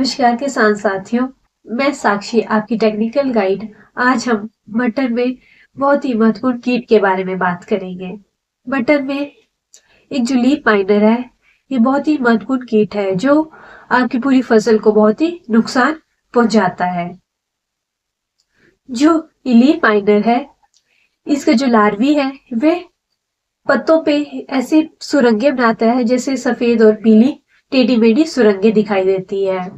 नमस्कार किसान साथियों, मैं साक्षी आपकी टेक्निकल गाइड। आज हम मटर में बहुत ही महत्वपूर्ण कीट के बारे में बात करेंगे। मटर में एक जो लीफ माइनर है, ये बहुत ही महत्वपूर्ण कीट है जो आपकी पूरी फसल को बहुत ही नुकसान पहुंचाता है। जो ये लीफ माइनर है, इसका जो लार्वी है वे पत्तों पे ऐसे सुरंगे बनाता है, जैसे सफेद और पीली टेढ़ी मेढ़ी सुरंगे दिखाई देती है,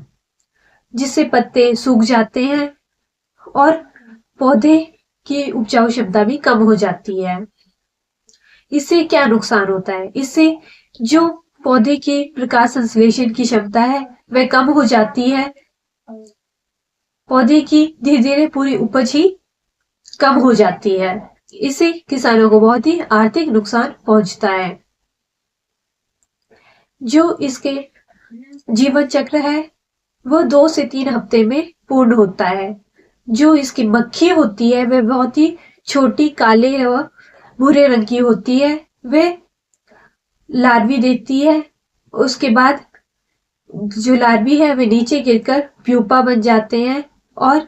जिससे पत्ते सूख जाते हैं और पौधे की उपजाऊ क्षमता भी कम हो जाती है। इससे क्या नुकसान होता है? इससे जो पौधे के प्रकाश संश्लेषण की क्षमता है वह कम हो जाती है। पौधे की धीरे धीरे पूरी उपज ही कम हो जाती है। इससे किसानों को बहुत ही आर्थिक नुकसान पहुंचता है। जो इसके जीवन चक्र है वह 2 से 3 हफ्ते में पूर्ण होता है। जो इसकी मक्खी होती है वह बहुत ही छोटी, काले और भूरे रंग की होती है। वह लार्वी देती है। उसके बाद जो लार्वी है वे नीचे गिरकर प्यूपा बन जाते हैं और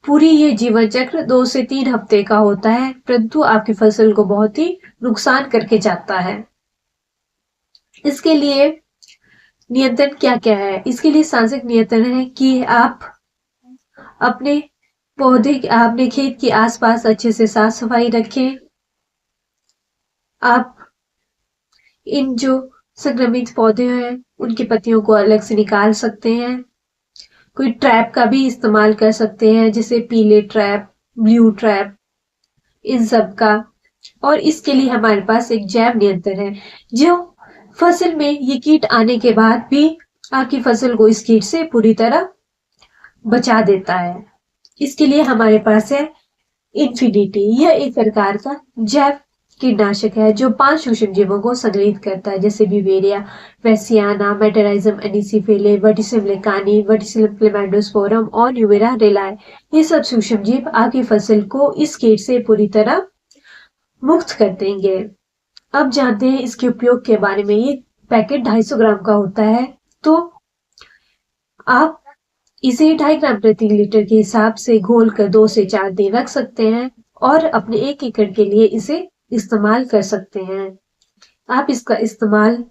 पूरी ये जीवन चक्र 2 से 3 हफ्ते का होता है, परंतु आपकी फसल को बहुत ही नुकसान करके जाता है। इसके लिए नियंत्रण क्या क्या है? इसके लिए सांसिक नियंत्रण है कि आप अपने अपने खेत के आसपास अच्छे से साफ सफाई रखें। आप इन जो संक्रमित पौधे हैं उनकी पत्तियों को अलग से निकाल सकते हैं। कोई ट्रैप का भी इस्तेमाल कर सकते हैं, जैसे पीले ट्रैप, ब्लू ट्रैप, इन सब का। और इसके लिए हमारे पास एक जैव नियंत्रण है जो फसल में ये कीट आने के बाद भी आपकी फसल को इस कीट से पूरी तरह बचा देता है। इसके लिए हमारे पास है इन्फिनिटी। यह एक प्रकार का जैव कीटनाशक है जो 5 सूक्ष्म जीवों को संग्रहित करता है, जैसे बिवेरिया वैसियाना, मेटाराइजम एनिसिफेले, वर्टिसिलम लेकानी, वर्टिसिलम क्लेमाइडोस्पोरम और न्यूमेरा रेलाए। ये सब सूक्ष्म जीव आपकी फसल को इस कीट से पूरी तरह मुक्त कर देंगे। अब जानते हैं इसके उपयोग के बारे में। ये पैकेट 250 ग्राम का होता है, तो आप इसे 2.5 ग्राम प्रति लीटर के हिसाब से घोल कर 2 से 4 दिन रख सकते हैं और अपने 1 एकड़ के लिए इसे इस्तेमाल कर सकते हैं। आप इसका इस्तेमाल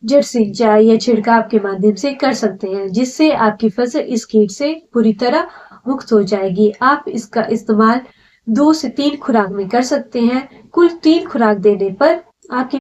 जड़ सिंचाई या छिड़काव के माध्यम से कर सकते हैं, जिससे आपकी फसल इस कीट से पूरी तरह मुक्त हो जाएगी। आप इसका इस्तेमाल 2 से 3 खुराक में कर सकते हैं। कुल 3 खुराक देने पर आपकी